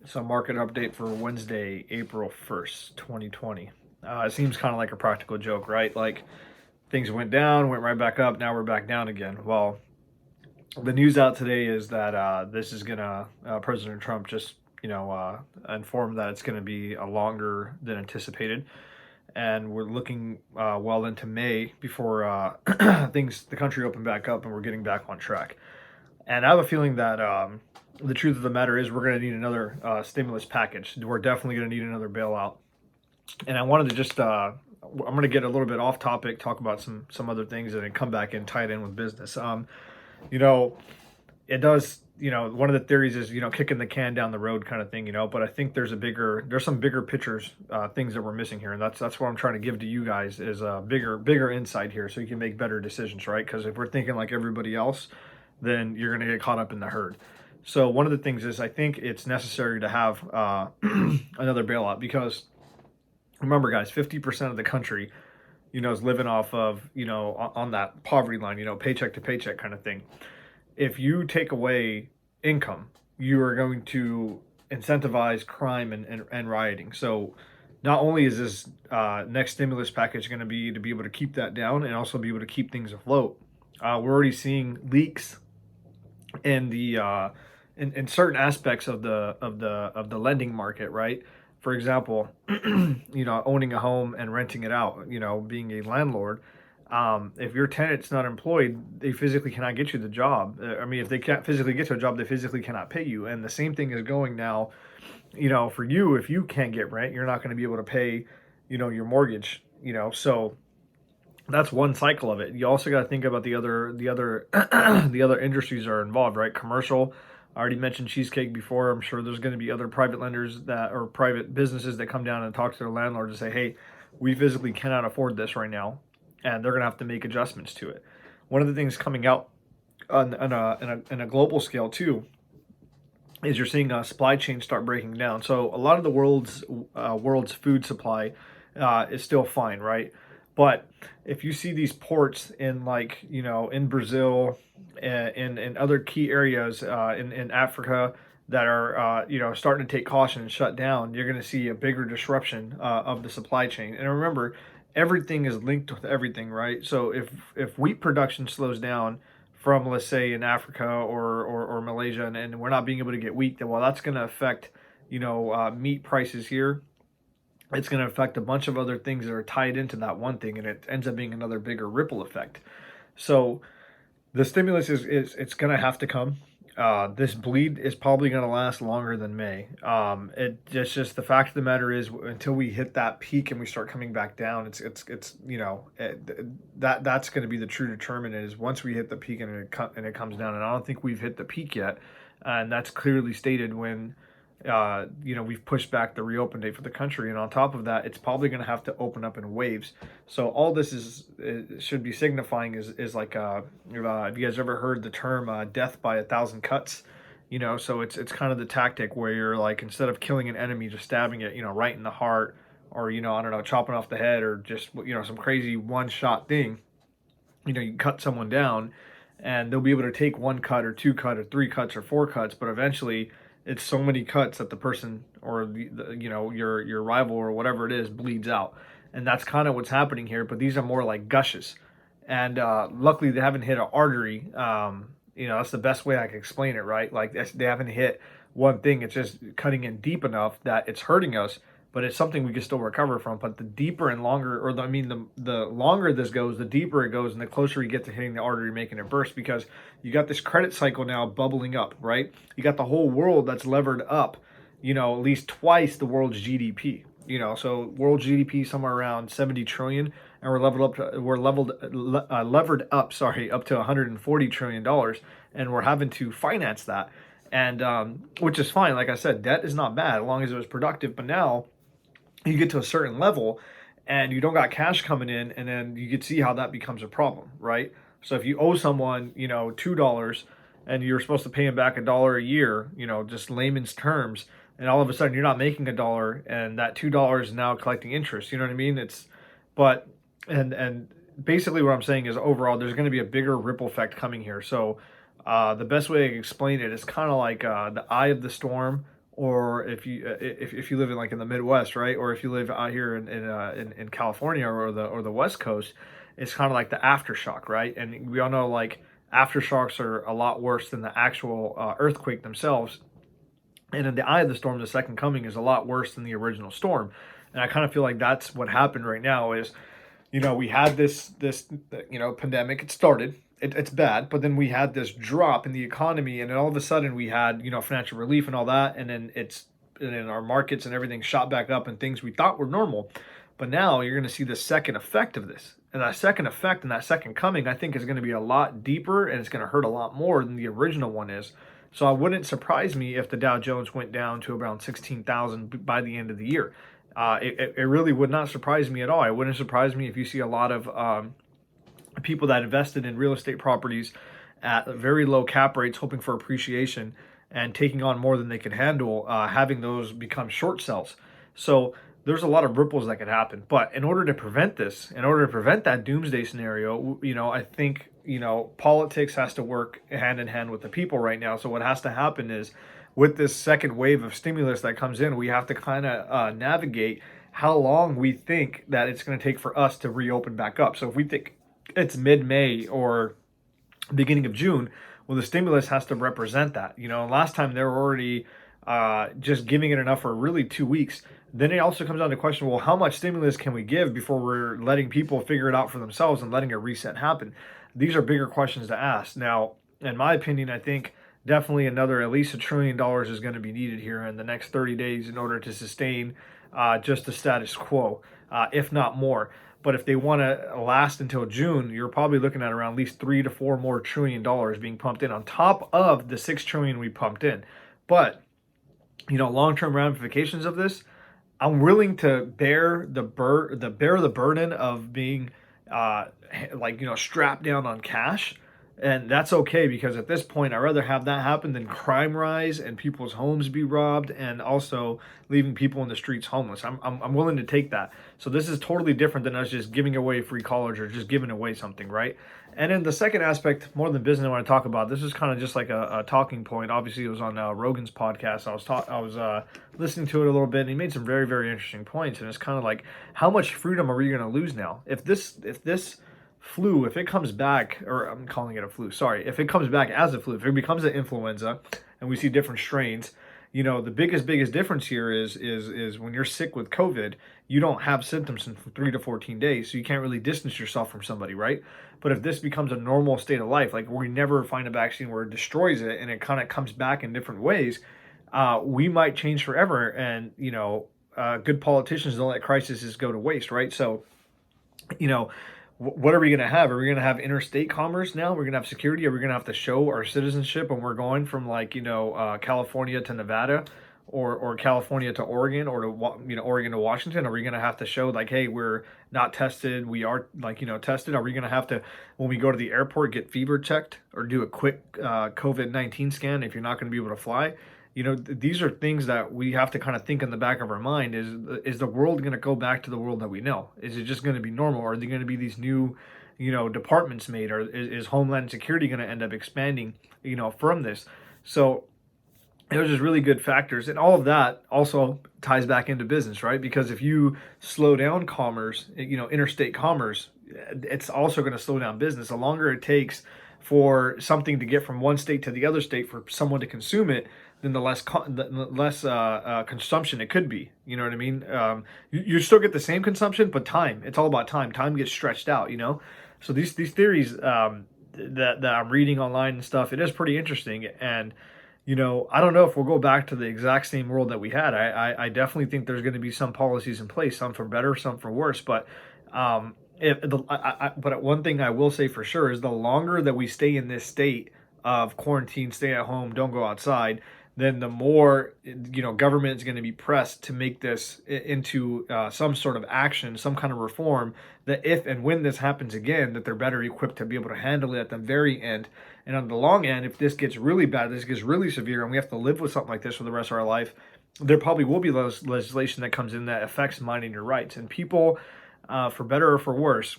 So market update for Wednesday, April 1st, 2020. It seems kind of like a practical joke, right? Like things went down, went right back up, now we're back down again. Well, the news out today is that this is gonna President Trump just informed that it's gonna be a longer than anticipated, and we're looking well into May before the country open back up and we're getting back on track. And I have a feeling that the truth of the matter is we're going to need another stimulus package. We're definitely going to need another bailout. And I wanted to just, I'm going to get a little bit off topic, talk about some other things, and then come back and tie it in with business. You know, it does. One of the theories is kicking the can down the road kind of thing. But I think there's some bigger pictures, things that we're missing here, and that's what I'm trying to give to you guys is a bigger insight here, so you can make better decisions, right? Because if we're thinking like everybody else, then you're going to get caught up in the herd. So one of the things is I think it's necessary to have another bailout because remember, guys, 50% of the country, is living off of, on that poverty line, paycheck to paycheck kind of thing. If you take away income, you are going to incentivize crime and rioting. So not only is this next stimulus package going to be able to keep that down and also be able to keep things afloat, we're already seeing leaks in the in certain aspects of the lending market, right? For example, owning a home and renting it out, being a landlord. If your tenant's not employed, they physically cannot get you the job. I mean, if they can't physically get to a job, they physically cannot pay you. And the same thing is going now, for you, if you can't get rent, you're not going to be able to pay, your mortgage, so that's one cycle of it. You also got to think about the other the other industries are involved, right? Commercial. I already mentioned Cheesecake before. I'm sure there's going to be other private lenders that or private businesses that come down and talk to their landlords and say, "Hey, we physically cannot afford this right now," and they're going to have to make adjustments to it. One of the things coming out in a global scale too is you're seeing supply chains start breaking down. So a lot of the world's food supply is still fine, right? But if you see these ports in like in Brazil, in other key areas in Africa that are starting to take caution and shut down, you're going to see a bigger disruption of the supply chain. And remember, everything is linked with everything, right? So if wheat production slows down from, let's say, in Africa or Malaysia, and we're not being able to get wheat, then well, that's going to affect meat prices here. It's going to affect a bunch of other things that are tied into that one thing, and it ends up being another bigger ripple effect. So the stimulus is it's going to have to come. This bleed is probably going to last longer than May. It's just the fact of the matter is until we hit that peak and we start coming back down, that's going to be the true determinant is once we hit the peak and it comes down. And I don't think we've hit the peak yet, and that's clearly stated when we've pushed back the reopen date for the country, and on top of that, it's probably going to have to open up in waves. So all this should be signifying is like have you guys ever heard the term "death by 1,000 cuts"? So it's kind of the tactic where you're like instead of killing an enemy, just stabbing it, right in the heart, or I don't know, chopping off the head, or just some crazy one shot thing. You cut someone down, and they'll be able to take one cut or two cut or three cuts or four cuts, but eventually it's so many cuts that the person or your rival or whatever it is bleeds out, and that's kind of what's happening here. But these are more like gushes, and luckily they haven't hit an artery. That's the best way I can explain it, right? Like they haven't hit one thing; it's just cutting in deep enough that it's hurting us, but it's something we can still recover from. But the deeper and longer, the longer this goes, the deeper it goes, and the closer you get to hitting the artery, making it burst, because you got this credit cycle now bubbling up, right? You got the whole world that's levered up, at least twice the world's GDP. So world GDP somewhere around 70 trillion, and levered up, sorry, up to 140 trillion dollars, and we're having to finance that, and which is fine. Like I said, debt is not bad as long as it was productive. But now you get to a certain level and you don't got cash coming in, and then you can see how that becomes a problem, right? So if you owe someone, $2, and you're supposed to pay them back $1 a year, just layman's terms, and all of a sudden you're not making $1, and that $2 is now collecting interest. You know what I mean? But and basically what I'm saying is overall there's going to be a bigger ripple effect coming here. So the best way I can explain it is kind of like the eye of the storm or if you live in like in the Midwest, right, or if you live out here in California or the West Coast, it's kind of like the aftershock, right? And we all know like aftershocks are a lot worse than the actual earthquake themselves. And in the eye of the storm, the second coming is a lot worse than the original storm. And I kind of feel like that's what happened right now is, we had this pandemic. It started. It's bad, but then we had this drop in the economy, and then all of a sudden we had financial relief and all that, and then our markets and everything shot back up, and things we thought were normal. But now you're going to see the second effect of this, and that second effect and that second coming, I think, is going to be a lot deeper, and it's going to hurt a lot more than the original one is. So it wouldn't surprise me if the Dow Jones went down to around 16,000 by the end of the year. It really would not surprise me at all. It wouldn't surprise me if you see a lot of people that invested in real estate properties at very low cap rates, hoping for appreciation and taking on more than they could handle, having those become short sells. So there's a lot of ripples that could happen. But in order to prevent this, in order to prevent that doomsday scenario, I think, politics has to work hand in hand with the people right now. So what has to happen is, with this second wave of stimulus that comes in, we have to kind of navigate how long we think that it's going to take for us to reopen back up. So if we think it's mid-May or beginning of June, well, the stimulus has to represent that. Last time they were already just giving it enough for really 2 weeks. Then it also comes down to the question, well, how much stimulus can we give before we're letting people figure it out for themselves and letting a reset happen? These are bigger questions to ask. Now, in my opinion, I think definitely another at least $1 trillion is going to be needed here in the next 30 days in order to sustain just the status quo, if not more. But if they want to last until June, you're probably looking at around at least $3 to $4 more trillion being pumped in on top of the $6 trillion we pumped in. But long-term ramifications of this, I'm willing to bear the burden of being strapped down on cash. And that's okay, because at this point, I'd rather have that happen than crime rise and people's homes be robbed and also leaving people in the streets homeless. I'm willing to take that. So this is totally different than us just giving away free college or just giving away something, right? And then the second aspect, more than business, I want to talk about. This is kind of just like a talking point. Obviously, it was on Rogan's podcast. I was listening to it a little bit, and he made some very, very interesting points. And it's kind of like, how much freedom are we going to lose now if this flu, if it comes back, or I'm calling it a flu, sorry, if it comes back as a flu, if it becomes an influenza and we see different strains, the biggest difference here is when you're sick with COVID, you don't have symptoms in 3 to 14 days, so you can't really distance yourself from somebody, right? But if this becomes a normal state of life, like we never find a vaccine where it destroys it and it kind of comes back in different ways, we might change forever. And, good politicians don't let crises go to waste, right? So, what are we going to have? Are we going to have interstate commerce now? We're going to have security? Are we going to have to show our citizenship when we're going from California to Nevada or California to Oregon or to, Oregon to Washington? Are we going to have to show like, hey, we're not tested. We are tested. Are we going to have to, when we go to the airport, get fever checked or do a quick COVID-19 scan if you're not going to be able to fly? These are things that we have to kind of think in the back of our mind. Is the world going to go back to the world that we know? Is it just going to be normal? Or are there going to be these new, departments made? Or is Homeland Security going to end up expanding, from this? So there's just really good factors. And all of that also ties back into business, right? Because if you slow down commerce, interstate commerce, it's also going to slow down business. The longer it takes for something to get from one state to the other state for someone to consume it, then the less consumption it could be. You know what I mean? You still get the same consumption, but time. It's all about time. Time gets stretched out. So these theories that I'm reading online and stuff, it is pretty interesting. And I don't know if we'll go back to the exact same world that we had. I definitely think there's going to be some policies in place, some for better, some for worse. But but one thing I will say for sure is the longer that we stay in this state of quarantine, stay at home, don't go outside, then the more government is going to be pressed to make this into some sort of action, some kind of reform, that if and when this happens again, that they're better equipped to be able to handle it at the very end. And on the long end, if this gets really bad, this gets really severe, and we have to live with something like this for the rest of our life, there probably will be legislation that comes in that affects minding your rights. And people, for better or for worse,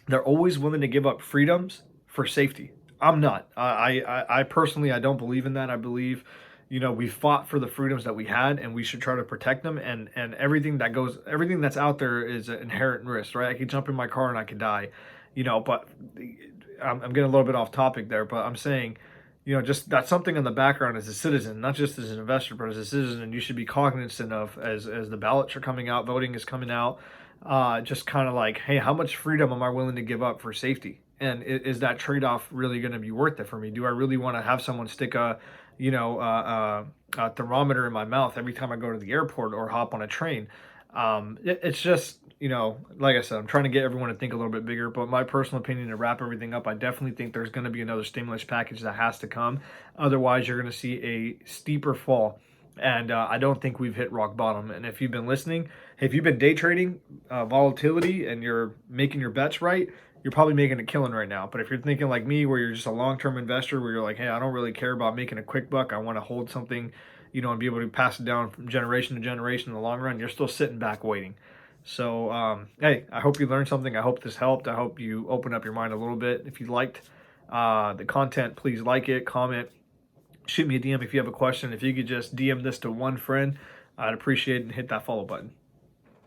they're always willing to give up freedoms for safety. I'm not. I personally, I don't believe in that. I believe, we fought for the freedoms that we had, and we should try to protect them. And everything that's out there is an inherent risk, right? I could jump in my car and I could die, but I'm getting a little bit off topic there, but I'm saying, just that's something in the background as a citizen, not just as an investor, but as a citizen, and you should be cognizant of as the ballots are coming out, voting is coming out, just kind of like, hey, how much freedom am I willing to give up for safety? And is that trade-off really going to be worth it for me? Do I really want to have someone stick a thermometer in my mouth every time I go to the airport or hop on a train? It's just, like I said, I'm trying to get everyone to think a little bit bigger. But my personal opinion, to wrap everything up, I definitely think there's going to be another stimulus package that has to come. Otherwise, you're going to see a steeper fall. And I don't think we've hit rock bottom. And if you've been listening, if you've been day trading volatility and you're making your bets right, you're probably making a killing right now. But if you're thinking like me, where you're just a long-term investor, where you're like, hey, I don't really care about making a quick buck. I want to hold something, and be able to pass it down from generation to generation in the long run. You're still sitting back waiting. So, hey, I hope you learned something. I hope this helped. I hope you open up your mind a little bit. If you liked the content, please like it, comment, shoot me a DM if you have a question. If you could just DM this to one friend, I'd appreciate it, and hit that follow button.